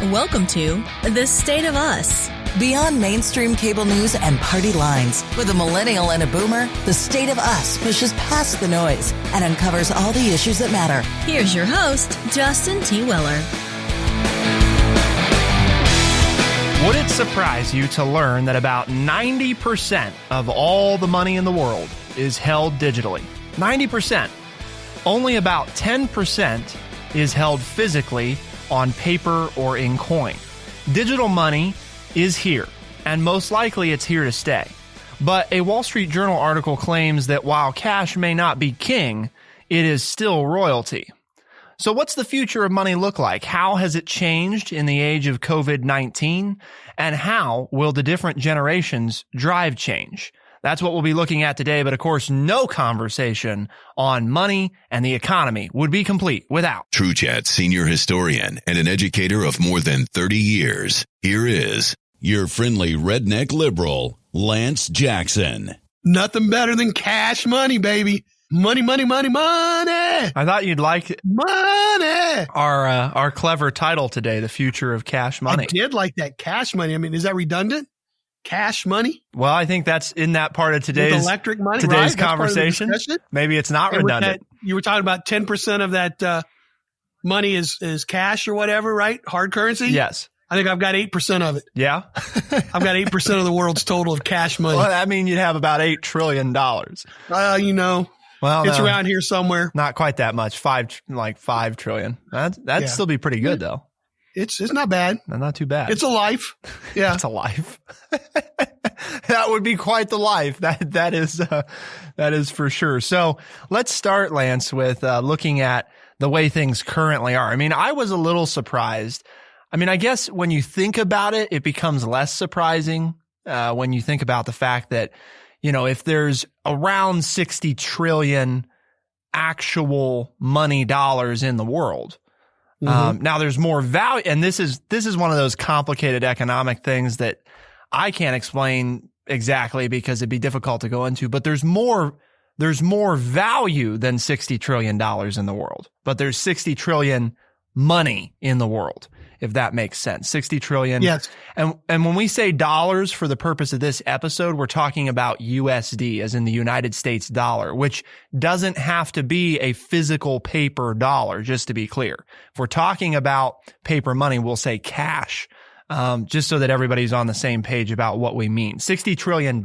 Welcome to The State of Us. Beyond mainstream cable news and party lines, with a millennial and a boomer, The State of Us pushes past the noise and uncovers all the issues that matter. Here's your host, Justin T. Weller. Would it surprise you to learn that about 90% of all the money in the world is held digitally? 90%. Only about 10% is held physically on paper or in coin. Digital money is here, and most likely it's here to stay. But a Wall Street Journal article claims that while cash may not be king, it is still royalty. So what's the future of money look like? How has it changed in the age of COVID-19? And how will the different generations drive change? That's what we'll be looking at today. But of course, no conversation on money and the economy would be complete without TrueChat senior historian and an educator of more than 30 years. Here is your friendly redneck liberal, Lance Jackson. Nothing better than cash money, baby. Money, money, money, money. I thought you'd like money. Our clever title today, The Future of Cash Money. I did like that, cash money. I mean, is that redundant? Cash money? Well, I think that's in that part of today's electric money, today's right? conversation. Maybe it's not redundant. You were talking about 10% of that money is cash or whatever, right? Hard currency? Yes. I think I've got 8% of it. Yeah? I've got 8% of the world's total of cash money. Well, I mean, you'd have about $8 trillion. Well, it's around here somewhere. Not quite that much. 5 trillion. That'd still be pretty good, though. It's not bad. Not too bad. It's a life. Yeah. It's a life. That would be quite the life. That is for sure. So let's start, Lance, with looking at the way things currently are. I mean, I was a little surprised. I mean, I guess when you think about it, it becomes less surprising when you think about the fact that, you know, if there's around 60 trillion actual money dollars in the world, now there's more value. And this is one of those complicated economic things that I can't explain exactly because it'd be difficult to go into, but there's more value than $60 trillion in the world, but there's 60 trillion money in the world, if that makes sense. 60 trillion. Yes. And when we say dollars for the purpose of this episode, we're talking about USD, as in the United States dollar, which doesn't have to be a physical paper dollar, just to be clear. If we're talking about paper money, we'll say cash, just so that everybody's on the same page about what we mean. $60 trillion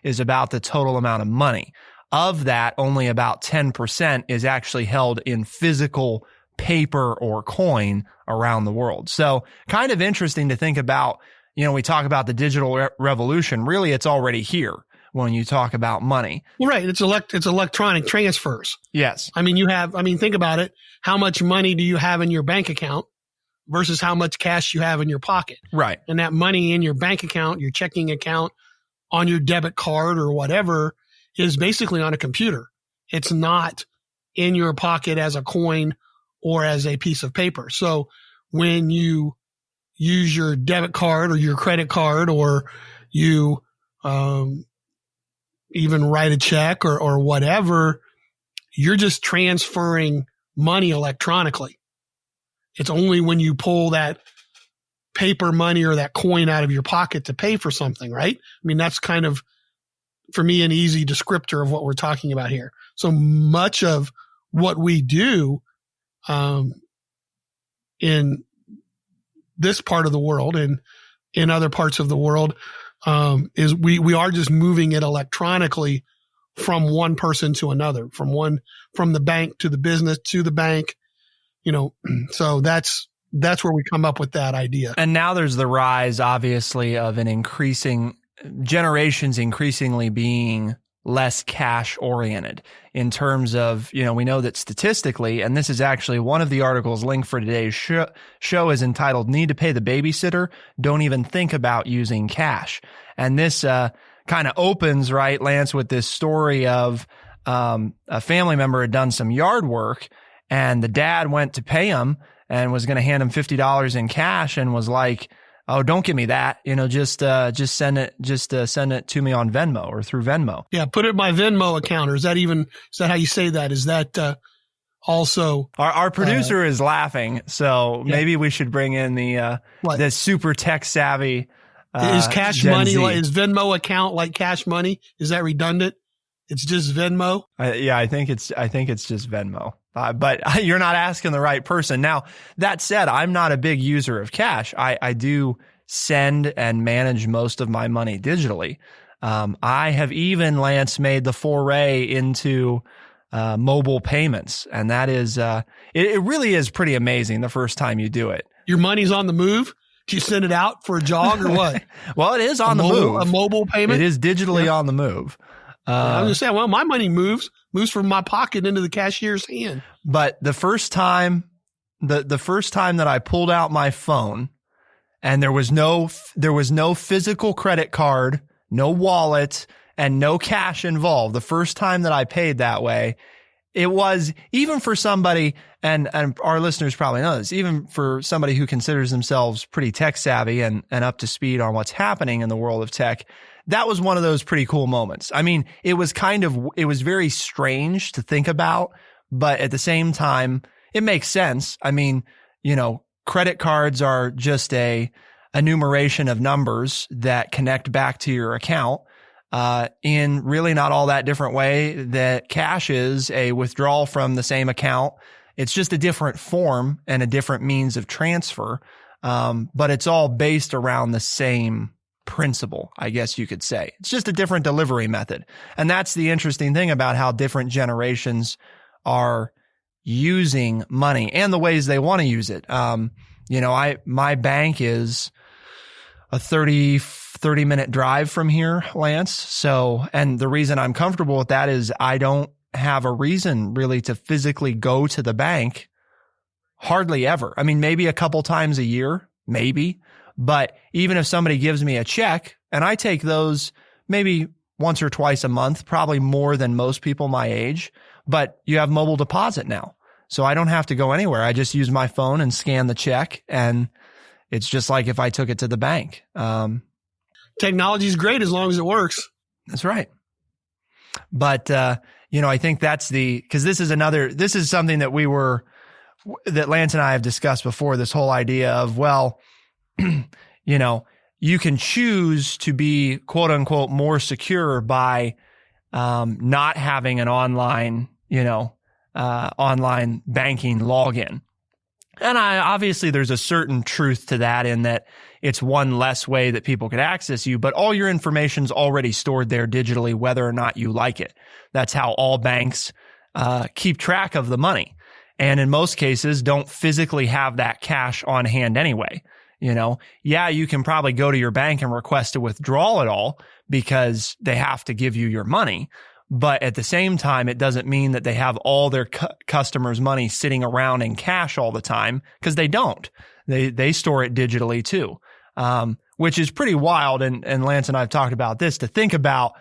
is about the total amount of money. Of that, only about 10% is actually held in physical paper or coin around the world. So kind of interesting to think about, you know, we talk about the digital revolution. Really, it's already here when you talk about money. Right. It's electronic transfers. Yes. I mean, think about it. How much money do you have in your bank account versus how much cash you have in your pocket? Right. And that money in your bank account, your checking account, on your debit card or whatever is basically on a computer. It's not in your pocket as a coin or as a piece of paper. So when you use your debit card or your credit card, or you even write a check or whatever, you're just transferring money electronically. It's only when you pull that paper money or that coin out of your pocket to pay for something, right? I mean, that's kind of, for me, an easy descriptor of what we're talking about here. So much of what we do in this part of the world and in other parts of the world, is we are just moving it electronically from one person to another, from the bank to the business to the bank, you know. So that's where we come up with that idea. And now there's the rise, obviously, of generations increasingly being less cash oriented in terms of, you know, we know that statistically, and this is actually one of the articles linked for today's show is entitled "Need to Pay the Babysitter? Don't Even Think About Using Cash." And this kind of opens, right, Lance, with this story of a family member had done some yard work, and the dad went to pay him and was going to hand him $50 in cash and was like, "Oh, don't give me that. You know, just send it to me on Venmo or through Venmo." Yeah, put it in my Venmo account. Or is that how you say that? Is that also. Our producer is laughing, so maybe we should bring in the super tech savvy. Is Cash Gen Money, Z. is Venmo account like Cash Money? Is that redundant? It's just Venmo? Yeah, I think it's just Venmo. But you're not asking the right person. Now, that said, I'm not a big user of cash. I do send and manage most of my money digitally. I have even, Lance, made the foray into mobile payments. And that is, it really is pretty amazing the first time you do it. Your money's on the move? Do you send it out for a jog or what? Well, it is on the move. A mobile payment? It is digitally on the move. I was going to say, well, my money moves from my pocket into the cashier's hand. But the first time that I pulled out my phone and there was no physical credit card, no wallet, and no cash involved, the first time that I paid that way, it was, even for somebody, and our listeners probably know this, even for somebody who considers themselves pretty tech savvy and up to speed on what's happening in the world of tech, that was one of those pretty cool moments. I mean, it was very strange to think about, but at the same time, it makes sense. I mean, credit cards are just a enumeration of numbers that connect back to your account. In really not all that different way that cash is a withdrawal from the same account. It's just a different form and a different means of transfer. But it's all based around the same principle, I guess you could say. It's just a different delivery method. And that's the interesting thing about how different generations are using money and the ways they want to use it. My bank is a 30-minute drive from here, Lance. So, and the reason I'm comfortable with that is I don't have a reason really to physically go to the bank hardly ever. I mean, maybe a couple times a year, maybe. But even if somebody gives me a check, and I take those maybe once or twice a month, probably more than most people my age, but you have mobile deposit now. So I don't have to go anywhere. I just use my phone and scan the check, and it's just like if I took it to the bank. Technology is great as long as it works. That's right. But, I think because this is something that Lance and I have discussed before, this whole idea of, well, you can choose to be quote unquote more secure by, not having an online banking login. And obviously there's a certain truth to that in that it's one less way that people could access you, but all your information's already stored there digitally, whether or not you like it. That's how all banks keep track of the money. And in most cases, don't physically have that cash on hand anyway. You can probably go to your bank and request to withdraw it all because they have to give you your money. But at the same time, it doesn't mean that they have all their customers' money sitting around in cash all the time, because they don't. They store it digitally too, which is pretty wild. And Lance and I have talked about this, to think about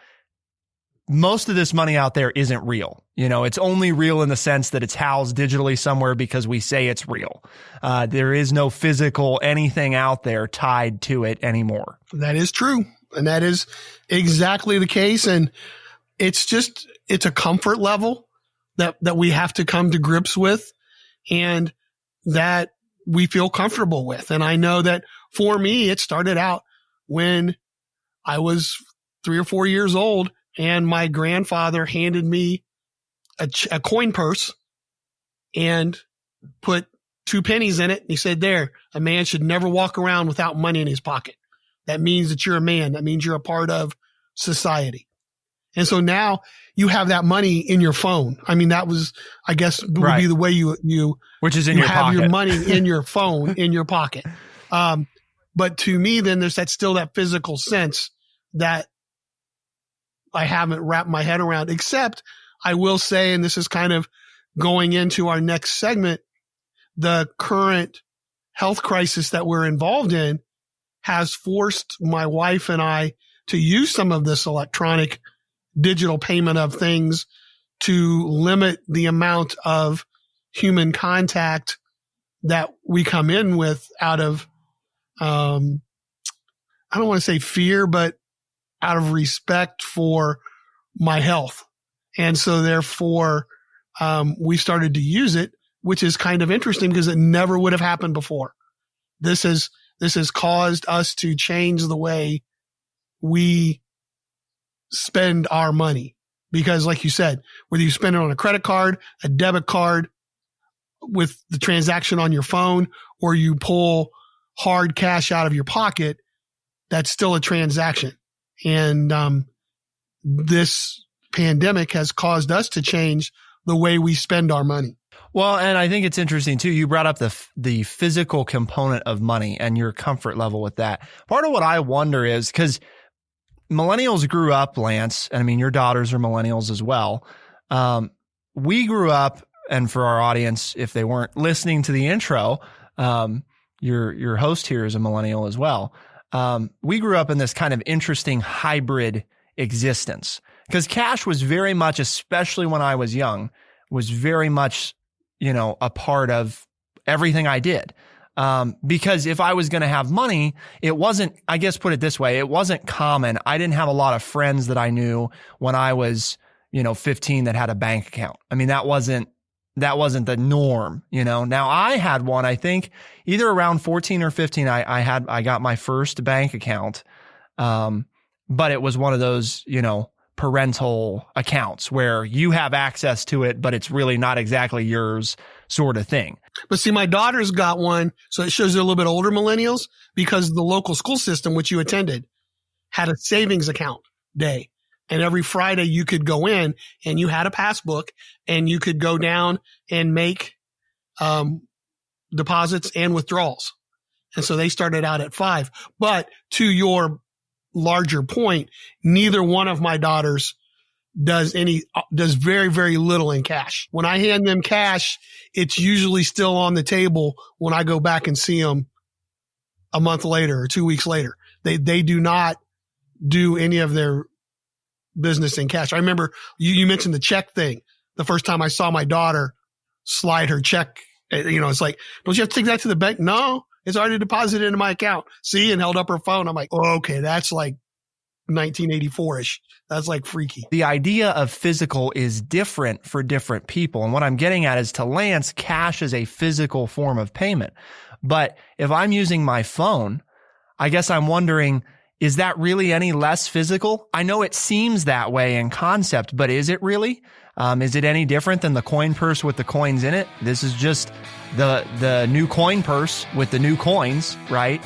most of this money out there isn't real. It's only real in the sense that it's housed digitally somewhere because we say it's real. There is no physical anything out there tied to it anymore. That is true. And that is exactly the case. And it's a comfort level that we have to come to grips with, and that we feel comfortable with. And I know that for me, it started out when I was 3 or 4 years old, and my grandfather handed me a coin purse and put 2 pennies in it. And he said, there, a man should never walk around without money in his pocket. That means that you're a man. That means you're a part of society. And so now you have that money in your phone. I mean, that was, I guess, would be the way you which is in your have pocket. Your money in your phone, in your pocket. But to me, then there's still that physical sense that I haven't wrapped my head around, except I will say, and this is kind of going into our next segment, the current health crisis that we're involved in has forced my wife and I to use some of this electronic digital payment of things to limit the amount of human contact that we come in with out of, I don't want to say fear, but out of respect for my health. And so therefore we started to use it, which is kind of interesting because it never would have happened before. This has caused us to change the way we spend our money. Because like you said, whether you spend it on a credit card, a debit card, with the transaction on your phone, or you pull hard cash out of your pocket, that's still a transaction. And this pandemic has caused us to change the way we spend our money. Well, and I think it's interesting too. You brought up the physical component of money and your comfort level with that. Part of what I wonder is because millennials grew up, Lance, and I mean, your daughters are millennials as well. We grew up, and for our audience, if they weren't listening to the intro, your host here is a millennial as well. We grew up in this kind of interesting hybrid existence because cash was very much, especially when I was young, was very much, a part of everything I did. Because if I was going to have money, it wasn't, I guess put it this way, it wasn't common. I didn't have a lot of friends that I knew when I was, 15 that had a bank account. I mean, that wasn't the norm, Now I had one, I think either around 14 or 15, I got my first bank account. But it was one of those, parental accounts where you have access to it, but it's really not exactly yours sort of thing. But see, my daughter's got one. So it shows they're a little bit older millennials because the local school system, which you attended, had a savings account day. And every Friday you could go in and you had a passbook and you could go down and make deposits and withdrawals. And so they started out at 5. But to your larger point, neither one of my daughters does very, very little in cash. When I hand them cash, it's usually still on the table when I go back and see them a month later or 2 weeks later. They do not do any of their business in cash. I remember you mentioned the check thing. The first time I saw my daughter slide her check, it's like, don't you have to take that to the bank? No, it's already deposited into my account. See, and held up her phone. I'm like, oh, okay, that's like 1984-ish. That's like freaky. The idea of physical is different for different people. And what I'm getting at is, to Lance, cash is a physical form of payment. But if I'm using my phone, I guess I'm wondering, is that really any less physical? I know it seems that way in concept, but is it really? Is it any different than the coin purse with the coins in it? This is just the new coin purse with the new coins, right?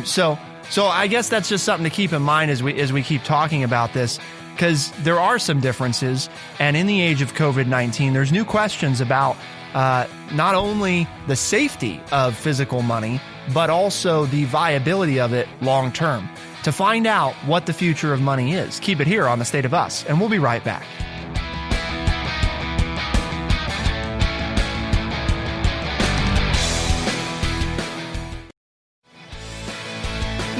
So I guess that's just something to keep in mind as we keep talking about this, because there are some differences. And in the age of COVID-19, there's new questions about not only the safety of physical money, but also the viability of it long term. To find out what the future of money is, keep it here on The State of Us, and we'll be right back.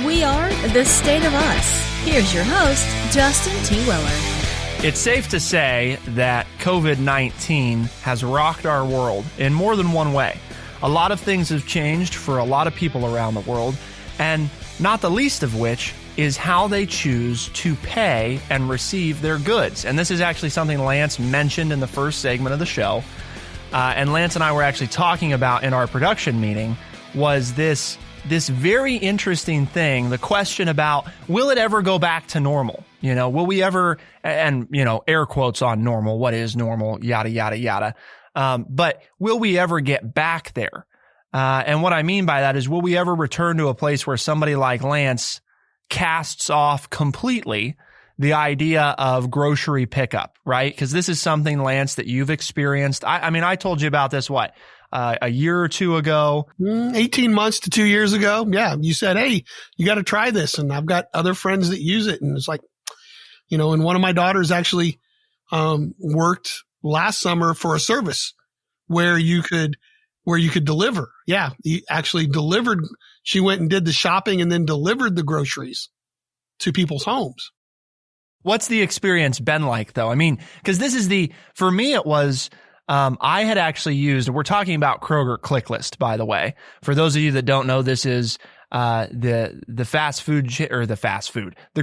We are The State of Us. Here's your host, Justin T. Weller. It's safe to say that COVID-19 has rocked our world in more than one way. A lot of things have changed for a lot of people around the world, and not the least of which is how they choose to pay and receive their goods. And this is actually something Lance mentioned in the first segment of the show. And Lance and I were actually talking about in our production meeting was this very interesting thing, the question about, will it ever go back to normal? Will we ever, and, air quotes on normal, what is normal, yada, yada, yada. But will we ever get back there? And what I mean by that is, will we ever return to a place where somebody like Lance casts off completely the idea of grocery pickup, right? Because this is something, Lance, that you've experienced. I mean, I told you about this, a year or two ago? 18 months to 2 years ago. Yeah. You said, hey, you got to try this. And I've got other friends that use it. And it's like, and one of my daughters actually worked last summer for a service where you could deliver. Yeah. He actually delivered. She went and did the shopping and then delivered the groceries to people's homes. What's the experience been like, though? I mean, because for me, it was, I had actually used, we're talking about Kroger ClickList, by the way. For those of you that don't know, this is the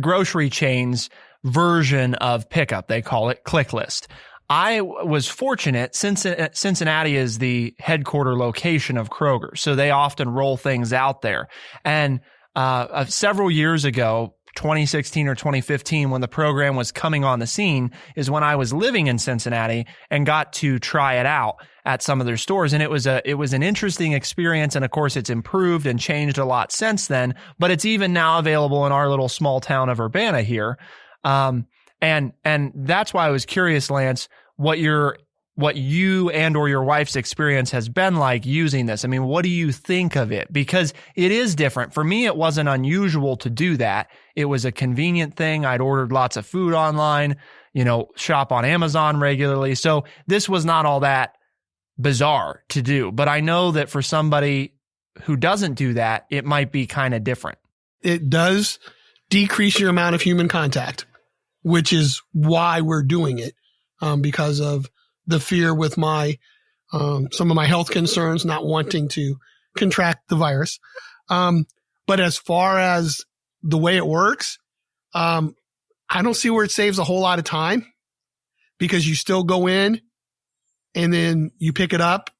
grocery chain's version of pickup. They call it ClickList. I was fortunate. Cincinnati is the headquarter location of Kroger, so they often roll things out there. And several years ago, 2016 or 2015, when the program was coming on the scene, is when I was living in Cincinnati and got to try it out at some of their stores. And it was an interesting experience. And of course, it's improved and changed a lot since then, but it's even now available in our little small town of Urbana here. And that's why I was curious, Lance, what you and or your wife's experience has been like using this. I mean, what do you think of it? Because it is different. For me, it wasn't unusual to do that. It was a convenient thing. I'd ordered lots of food online, shop on Amazon regularly. So this was not all that bizarre to do. But I know that for somebody who doesn't do that, it might be kind of different. It does decrease your amount of human contact, which is why we're doing it, because of the fear with my some of my health concerns, not wanting to contract the virus. But as far as the way it works, I don't see where it saves a whole lot of time, because you still go in and then you pick it up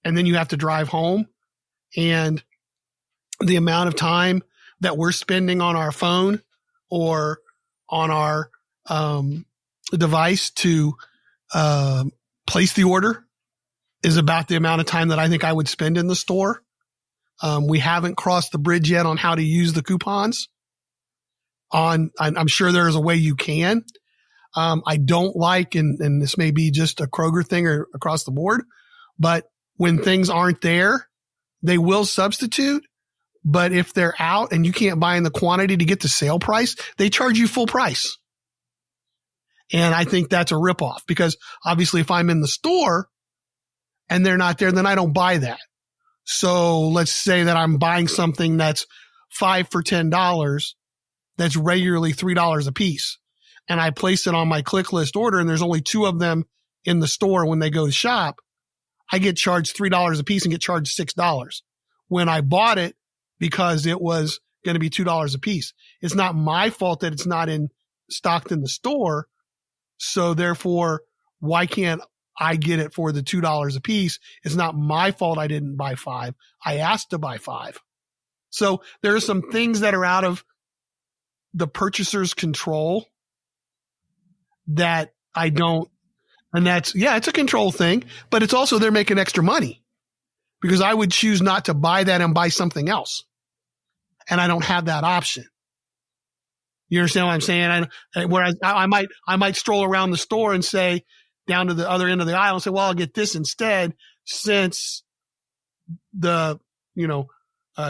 and then you have to drive home. And the amount of time that we're spending on our phone or on our device to place the order is about the amount of time that I think I would spend in the store. We haven't crossed the bridge yet on how to use the coupons. I'm sure there is a way you can. I don't like, and this may be just a Kroger thing or across the board, but when things aren't there, they will substitute. But if they're out and you can't buy in the quantity to get the sale price, they charge you full price. And I think that's a ripoff, because obviously if I'm in the store and they're not there, then I don't buy that. So let's say that I'm buying something that's $5 for $10, that's regularly $3 a piece. And I place it on my click list order and there's only 2 of them in the store when they go to shop. I get charged $3 a piece and get charged $6 when I bought it because it was going to be $2 a piece. It's not my fault that it's not stocked in the store. So therefore, why can't I get it for the $2 a piece? It's not my fault I didn't buy 5. I asked to buy 5. So there are some things that are out of the purchaser's control that I don't, and that's, it's a control thing, but it's also they're making extra money, because I would choose not to buy that and buy something else. And I don't have that option. You understand what I'm saying? Whereas I might stroll around the store and say, down to the other end of the aisle and say, well, I'll get this instead, since the,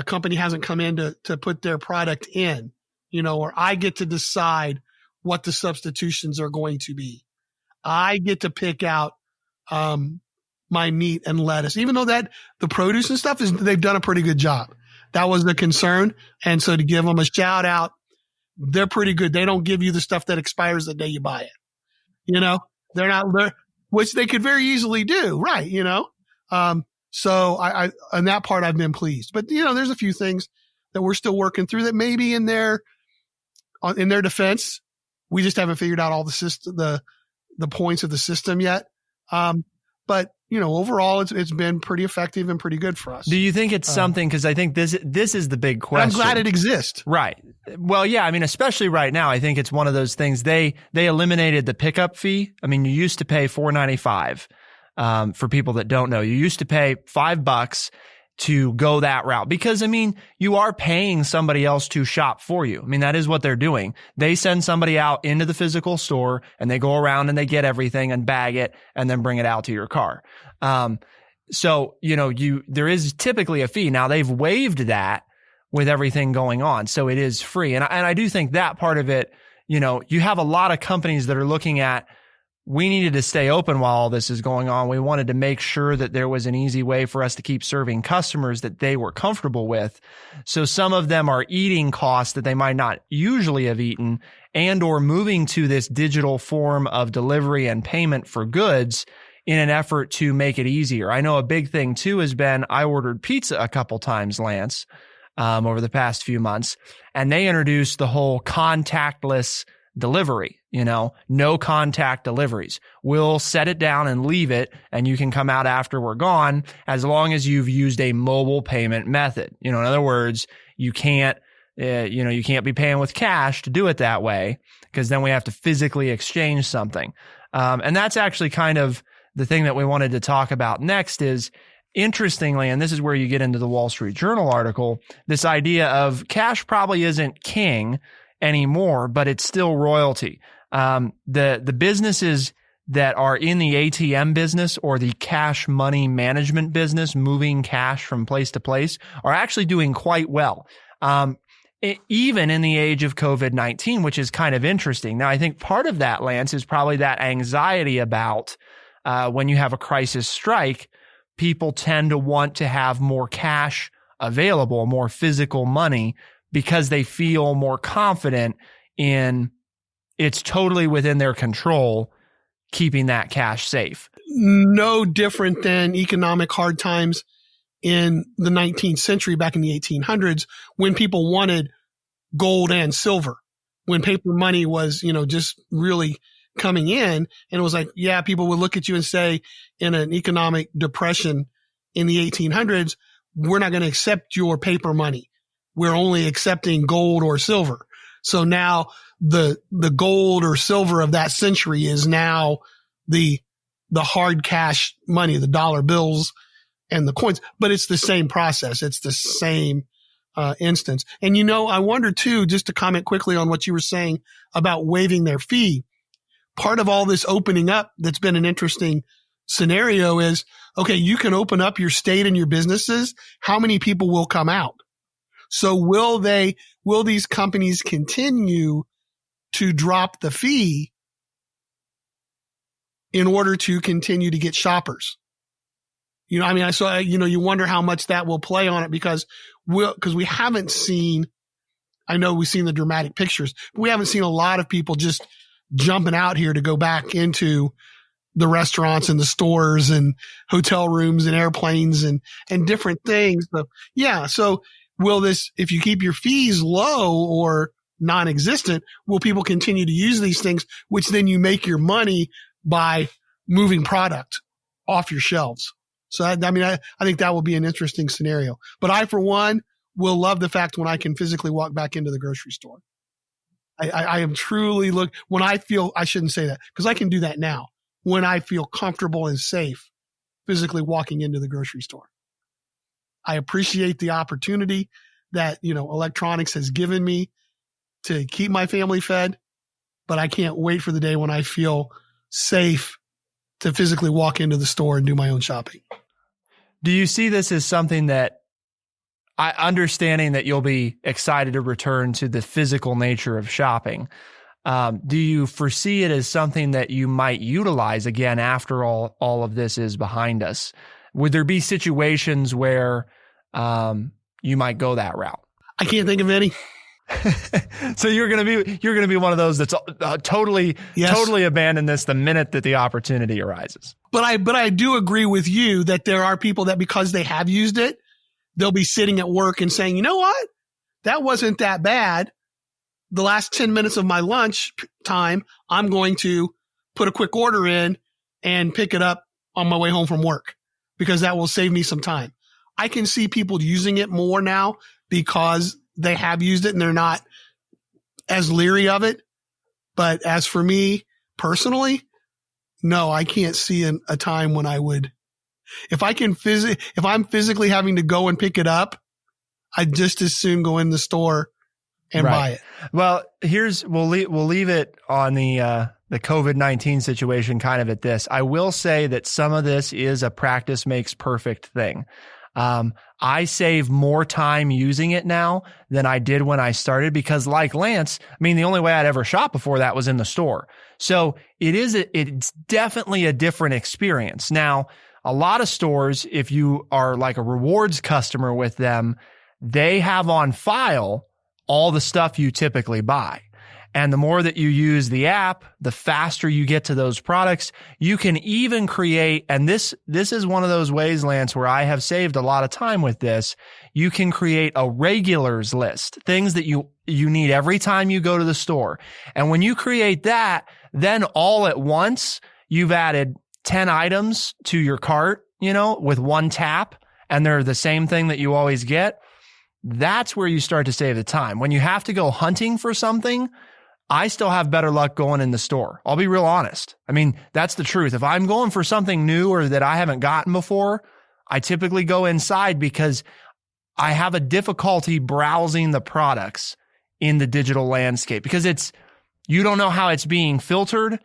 company hasn't come in to put their product in, or I get to decide what the substitutions are going to be. I get to pick out, my meat and lettuce, even though that the produce and stuff they've done a pretty good job. That was the concern. And so to give them a shout out, they're pretty good. They don't give you the stuff that expires the day you buy it. They're not, which they could very easily do. Right. So I, on that part, I've been pleased, but there's a few things that we're still working through that maybe in their defense, we just haven't figured out all the points of the system yet. But overall, it's been pretty effective and pretty good for us. Do you think it's something? Because I think this is the big question. I'm glad it exists. Right. Well, yeah. I mean, especially right now, I think it's one of those things. They eliminated the pickup fee. I mean, you used to pay $4.95. For people that don't know, you used to pay $5 to go that route, because I mean, you are paying somebody else to shop for you. I mean, that is what they're doing. They send somebody out into the physical store and they go around and they get everything and bag it and then bring it out to your car. So, there is typically a fee. Now they've waived that with everything going on. So it is free. And I do think that part of it, you have a lot of companies that are looking at, we needed to stay open while all this is going on. We wanted to make sure that there was an easy way for us to keep serving customers that they were comfortable with. So some of them are eating costs that they might not usually have eaten, and or moving to this digital form of delivery and payment for goods in an effort to make it easier. I know a big thing too has been, I ordered pizza a couple times, Lance, over the past few months, and they introduced the whole contactless delivery, no contact deliveries. We'll set it down and leave it, and you can come out after we're gone as long as you've used a mobile payment method. In other words, you can't be paying with cash to do it that way, because then we have to physically exchange something. And that's actually kind of the thing that we wanted to talk about next is, interestingly, and this is where you get into the Wall Street Journal article, this idea of cash probably isn't king anymore, but it's still royalty. The businesses that are in the ATM business or the cash money management business, moving cash from place to place, are actually doing quite well. Even in the age of COVID-19, which is kind of interesting. Now, I think part of that, Lance, is probably that anxiety about when you have a crisis strike, people tend to want to have more cash available, more physical money, because they feel more confident in it's totally within their control keeping that cash safe. No different than economic hard times in the 19th century, back in the 1800s, when people wanted gold and silver, when paper money was, just really coming in. And it was like, yeah, people would look at you and say, in an economic depression in the 1800s, we're not going to accept your paper money. We're only accepting gold or silver. So now the gold or silver of that century is now the hard cash money, the dollar bills and the coins, but it's the same process. It's the same instance. And, I wonder too, just to comment quickly on what you were saying about waiving their fee. Part of all this opening up that's been an interesting scenario is, okay, you can open up your state and your businesses. How many people will come out? So will these companies continue to drop the fee in order to continue to get shoppers? You wonder how much that will play on it, because we haven't seen, I know we've seen the dramatic pictures, but we haven't seen a lot of people just jumping out here to go back into the restaurants and the stores and hotel rooms and airplanes and different things. So, yeah. So will this, if you keep your fees low or non-existent, will people continue to use these things, which then you make your money by moving product off your shelves? So, I think that will be an interesting scenario. But I, for one, will love the fact when I can physically walk back into the grocery store. I am truly when I feel, I shouldn't say that because I can do that now, when I feel comfortable and safe physically walking into the grocery store. I appreciate the opportunity that, electronics has given me to keep my family fed, but I can't wait for the day when I feel safe to physically walk into the store and do my own shopping. Do you see this as something that, understanding that you'll be excited to return to the physical nature of shopping, do you foresee it as something that you might utilize again after all of this is behind us? Would there be situations where you might go that route? I can't think of any. So you're going to be one of those that's totally abandon this the minute that the opportunity arises. But I do agree with you that there are people that, because they have used it, they'll be sitting at work and saying, you know what? That wasn't that bad. The last 10 minutes of my lunch time, I'm going to put a quick order in and pick it up on my way home from work, because that will save me some time. I can see people using it more now because they have used it and they're not as leery of it. But as for me personally, no, I can't see a time when I would. If I'm physically having to go and pick it up, I'd just as soon go in the store and buy it. Well, we'll leave it on the COVID-19 situation kind of at this. I will say that some of this is a practice makes perfect thing. I save more time using it now than I did when I started, because like Lance, the only way I'd ever shop before that was in the store. So it's definitely a different experience. Now, a lot of stores, if you are like a rewards customer with them, they have on file all the stuff you typically buy. And the more that you use the app, the faster you get to those products. You can even create, and this is one of those ways, Lance, where I have saved a lot of time with this. You can create a regulars list, things that you need every time you go to the store. And when you create that, then all at once, you've added 10 items to your cart, with one tap, and they're the same thing that you always get. That's where you start to save the time. When you have to go hunting for something, I still have better luck going in the store. I'll be real honest. I mean, that's the truth. If I'm going for something new or that I haven't gotten before, I typically go inside because I have a difficulty browsing the products in the digital landscape because you don't know how it's being filtered.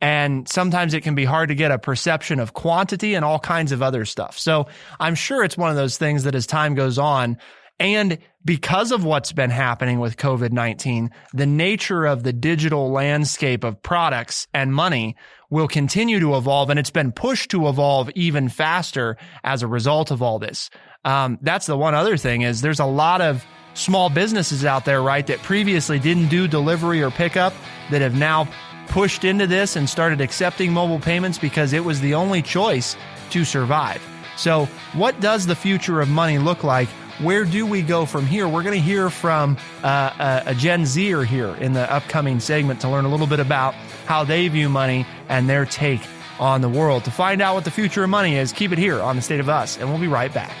And sometimes it can be hard to get a perception of quantity and all kinds of other stuff. So I'm sure it's one of those things that as time goes on, and because of what's been happening with COVID-19, the nature of the digital landscape of products and money will continue to evolve, and it's been pushed to evolve even faster as a result of all this. That's the one other thing is there's a lot of small businesses out there, right, that previously didn't do delivery or pickup that have now pushed into this and started accepting mobile payments because it was the only choice to survive. So what does the future of money look like? Where do we go from here? We're going to hear from a Gen Zer here in the upcoming segment to learn a little bit about how they view money and their take on the world. To find out what the future of money is, keep it here on The State of Us, and we'll be right back.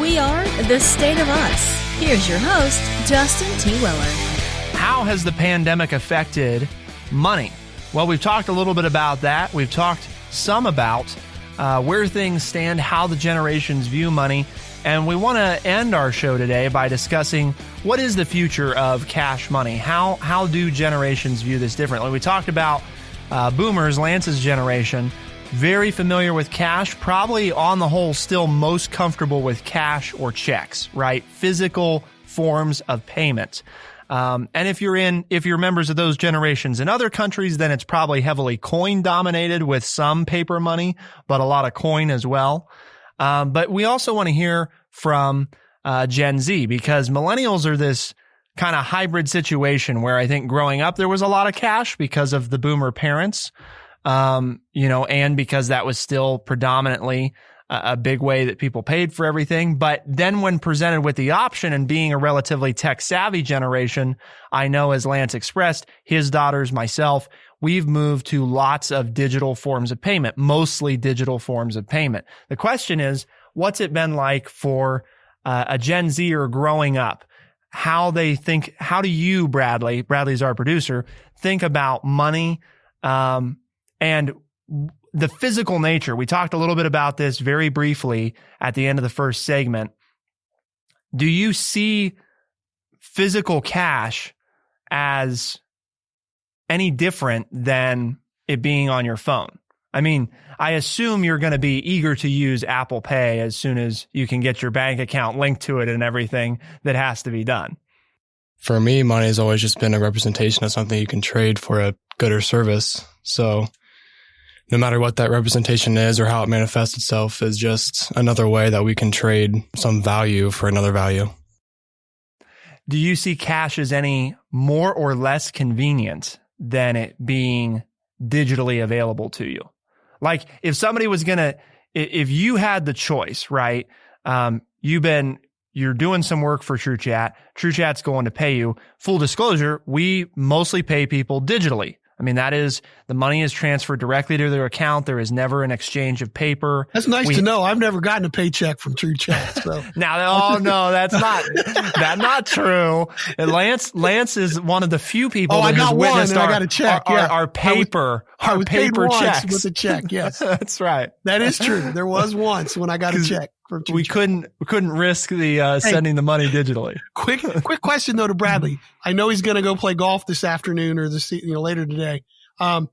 We are The State of Us. Here's your host, Justin T. Weller. How has the pandemic affected money? Well, we've talked a little bit about that. We've talked some about where things stand, how the generations view money. And we want to end our show today by discussing what is the future of cash money? How do generations view this differently? We talked about boomers, Lance's generation, very familiar with cash, probably on the whole still most comfortable with cash or checks, right? Physical forms of payment. And if you're members of those generations in other countries, then it's probably heavily coin dominated with some paper money, but a lot of coin as well. But we also want to hear from Gen Z because millennials are this kind of hybrid situation where I think growing up there was a lot of cash because of the boomer parents, and because that was still predominantly a big way that people paid for everything. But then when presented with the option and being a relatively tech savvy generation, I know as Lance expressed, his daughters, myself, we've moved to lots of digital forms of payment, mostly digital forms of payment. The question is, what's it been like for a Gen Zer growing up? How they think, how do you, Bradley's our producer, think about money, and the physical nature? We talked a little bit about this very briefly at the end of the first segment. Do you see physical cash as any different than it being on your phone? I mean, I assume you're going to be eager to use Apple Pay as soon as you can get your bank account linked to it and everything that has to be done. For me, money has always just been a representation of something you can trade for a good or service. So no matter what that representation is or how it manifests itself is just another way that we can trade some value for another value. Do you see cash as any more or less convenient than it being digitally available to you? Like if somebody was if you had the choice, right? You're doing some work for TrueChat. TrueChat's going to pay you. Full disclosure, we mostly pay people digitally. I mean, that is, the money is transferred directly to their account. There is never an exchange of paper. That's nice to know. I've never gotten a paycheck from TrueChat. So. No, that's not true. And Lance is one of the few people that has witnessed I got a check. Our paper checks. With a check. Yes, that's right. That is true. There was once when I got a check from TrueChat. We couldn't risk the sending the money digitally. Quick question though to Bradley. I know he's going to go play golf this afternoon or later today. How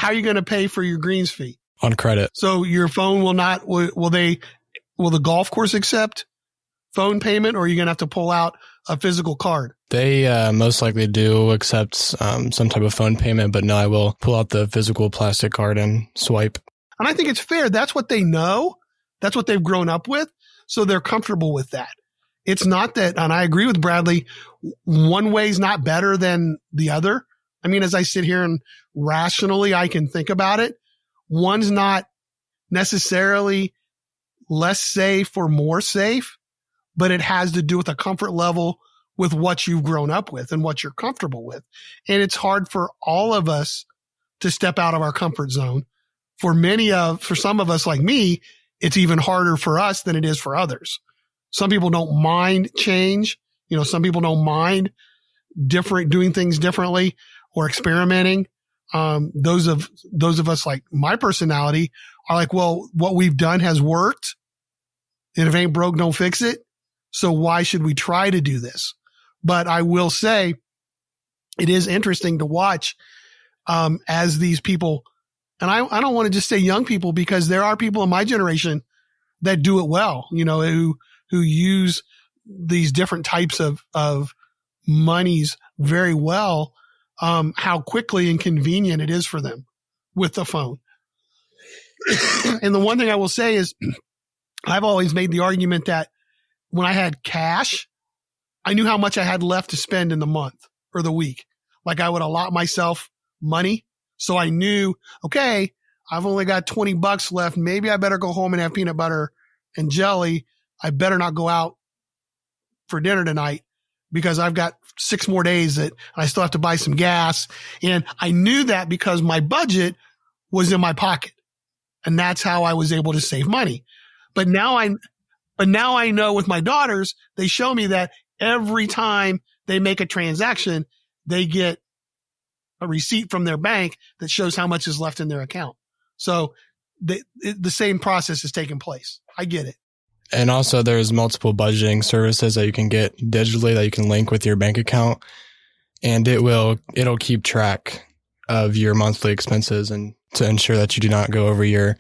are you going to pay for your greens fee? On credit. So your phone will not, will the golf course accept phone payment, or are you going to have to pull out a physical card? They most likely do accept some type of phone payment, but no, I will pull out the physical plastic card and swipe. And I think it's fair. That's what they know. That's what they've grown up with. So they're comfortable with that. It's not that, and I agree with Bradley, one way is not better than the other. I mean, as I sit here and rationally, I can think about it. One's not necessarily less safe or more safe, but it has to do with a comfort level with what you've grown up with and what you're comfortable with. And it's hard for all of us to step out of our comfort zone. For some of us like me, it's even harder for us than it is for others. Some people don't mind change. Some people don't mind doing things differently or experimenting. Those of us like my personality are like, well, what we've done has worked. And if it ain't broke, don't fix it. So why should we try to do this? But I will say it is interesting to watch, as these people, and I don't want to just say young people, because there are people in my generation that do it well, who use these different types of monies very well, how quickly and convenient it is for them with the phone. And the one thing I will say is I've always made the argument that when I had cash, I knew how much I had left to spend in the month or the week. Like I would allot myself money. So I knew, okay, I've only got $20 left. Maybe I better go home and have peanut butter and jelly. I better not go out for dinner tonight because I've got 6 more days that I still have to buy some gas. And I knew that because my budget was in my pocket. And that's how I was able to save money. But now I know with my daughters, they show me that every time they make a transaction, they get a receipt from their bank that shows how much is left in their account. So the same process is taking place. I get it. And also there's multiple budgeting services that you can get digitally that you can link with your bank account, and it'll keep track of your monthly expenses and to ensure that you do not go over your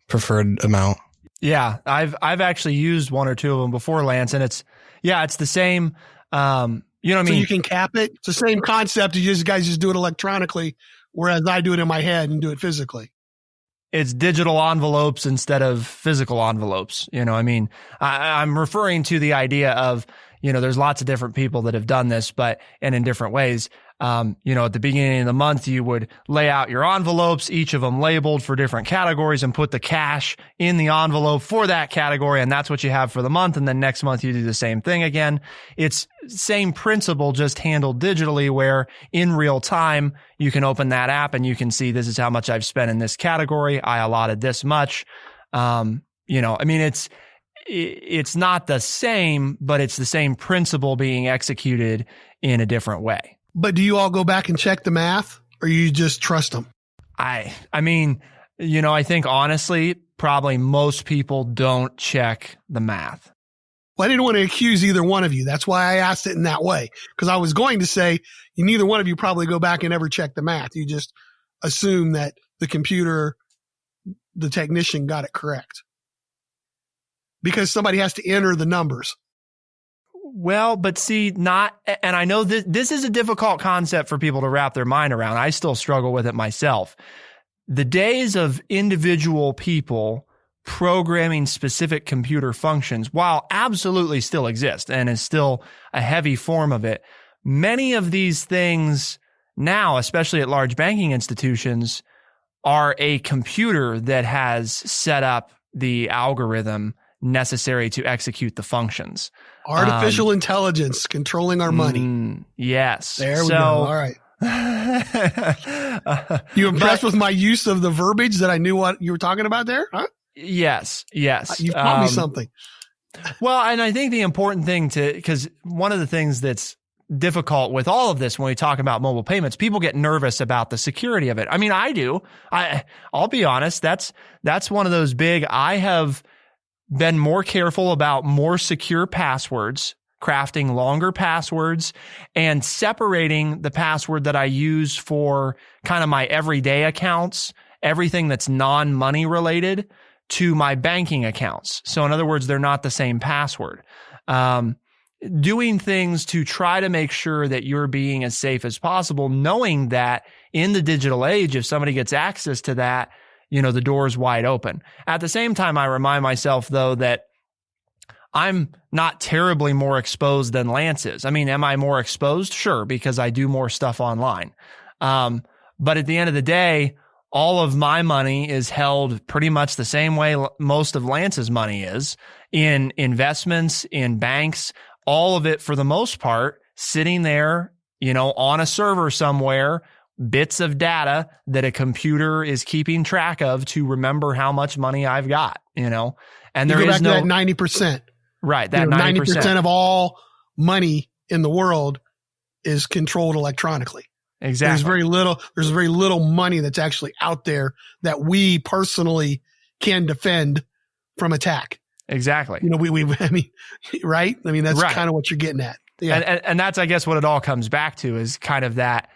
preferred amount. Yeah, I've actually used 1 or 2 of them before, Lance, and it's the same. You know what I mean? So you can cap it. It's the same concept. You guys just do it electronically, whereas I do it in my head and do it physically. It's digital envelopes instead of physical envelopes. I mean, I'm referring to the idea of, there's lots of different people that have done this, and in different ways. At the beginning of the month, you would lay out your envelopes, each of them labeled for different categories, and put the cash in the envelope for that category. And that's what you have for the month. And then next month you do the same thing again. It's same principle, just handled digitally, where in real time, you can open that app and you can see this is how much I've spent in this category. I allotted this much. It's not the same, but it's the same principle being executed in a different way. But do you all go back and check the math, or you just trust them? I think honestly, probably most people don't check the math. Well, I didn't want to accuse either one of you. That's why I asked it in that way, because I was going to say neither one of you probably go back and ever check the math. You just assume that the technician got it correct, because somebody has to enter the numbers. Well, but see, and I know this is a difficult concept for people to wrap their mind around. I still struggle with it myself. The days of individual people programming specific computer functions, while absolutely still exist and is still a heavy form of it, many of these things now, especially at large banking institutions, are a computer that has set up the algorithm necessary to execute the functions. Artificial intelligence controlling our money. Yes. There we go. All right. You impressed with my use of the verbiage that I knew what you were talking about there? Huh? Yes. You taught me something. Well, and I think the important thing because one of the things that's difficult with all of this when we talk about mobile payments, people get nervous about the security of it. I mean, I do. I'll be honest. That's one of those big, I have been more careful about more secure passwords, crafting longer passwords, and separating the password that I use for kind of my everyday accounts, everything that's non-money related, to my banking accounts. So in other words, they're not the same password. Doing things to try to make sure that you're being as safe as possible, knowing that in the digital age, if somebody gets access to that, the door's wide open. At the same time, I remind myself, though, that I'm not terribly more exposed than Lance is. I mean, am I more exposed? Sure, because I do more stuff online. But at the end of the day, all of my money is held pretty much the same way most of Lance's money is, in investments, in banks, all of it for the most part, sitting there, on a server somewhere, bits of data that a computer is keeping track of to remember how much money I've got, and there you go is back to that 90%. Right. That 90% of all money in the world is controlled electronically. Exactly. There's very little money that's actually out there that we personally can defend from attack. Exactly. Right? I mean, that's right. kind of what you're getting at. Yeah. And that's, I guess, what it all comes back to is kind of that,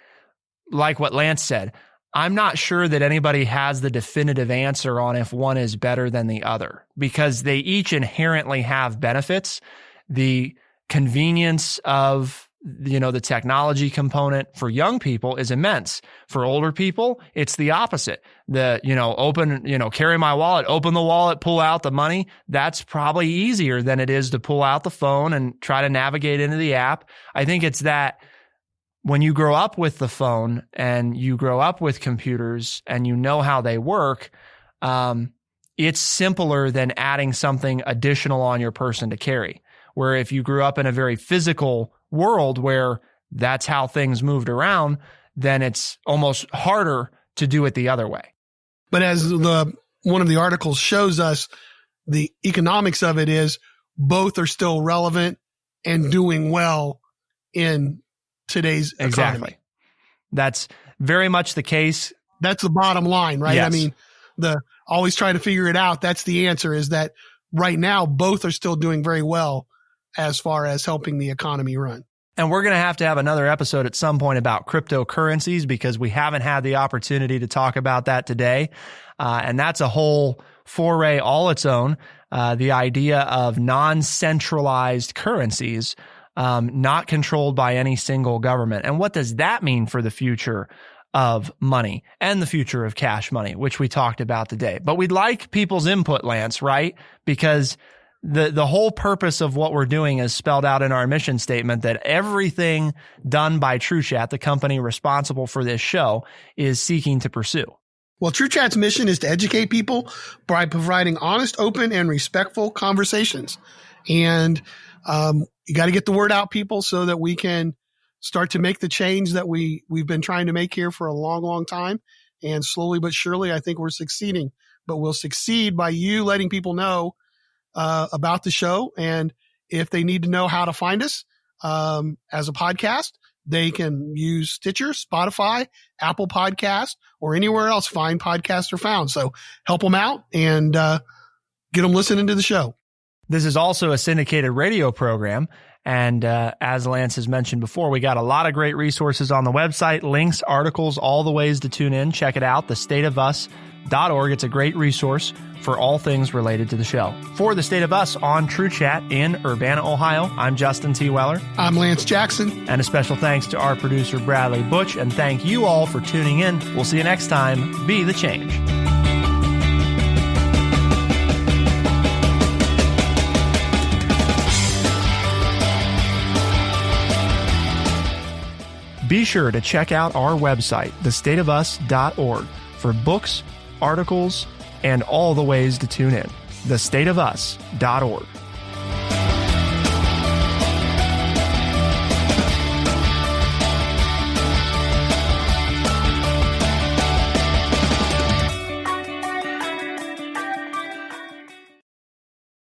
like what Lance said. I'm not sure that anybody has the definitive answer on if one is better than the other, because they each inherently have benefits. The convenience of, the technology component for young people is immense. For older people, it's the opposite. Carry my wallet, open the wallet, pull out the money. That's probably easier than it is to pull out the phone and try to navigate into the app. I think it's that when you grow up with the phone and you grow up with computers and you know how they work, it's simpler than adding something additional on your person to carry. Where if you grew up in a very physical world where that's how things moved around, then it's almost harder to do it the other way. But as one of the articles shows us, the economics of it is both are still relevant and doing well in today's economy. Exactly. That's very much the case. That's the bottom line, right? Yes. I mean, always try to figure it out. That's the answer, is that right now, both are still doing very well as far as helping the economy run. And we're going to have another episode at some point about cryptocurrencies, because we haven't had the opportunity to talk about that today. And that's a whole foray all its own. The idea of non-centralized currencies, not controlled by any single government. And what does that mean for the future of money and the future of cash money, which we talked about today? But we'd like people's input, Lance, right? Because the whole purpose of what we're doing is spelled out in our mission statement, that everything done by TrueChat, the company responsible for this show, is seeking to pursue. Well, TrueChat's mission is to educate people by providing honest, open, and respectful conversations. And you got to get the word out, people, so that we can start to make the change that we've been trying to make here for a long, long time. And slowly but surely, I think we're succeeding. But we'll succeed by you letting people know about the show. And if they need to know how to find us as a podcast, they can use Stitcher, Spotify, Apple Podcast, or anywhere else fine podcasts are found. So help them out and get them listening to the show. This is also a syndicated radio program. And as Lance has mentioned before, we got a lot of great resources on the website, links, articles, all the ways to tune in. Check it out, thestateofus.org. It's a great resource for all things related to the show. For The State of Us on TrueChat in Urbana, Ohio, I'm Justin T. Weller. I'm Lance Jackson. And a special thanks to our producer, Bradley Butch. And thank you all for tuning in. We'll see you next time. Be the change. Be sure to check out our website, thestateofus.org, for books, articles, and all the ways to tune in. thestateofus.org.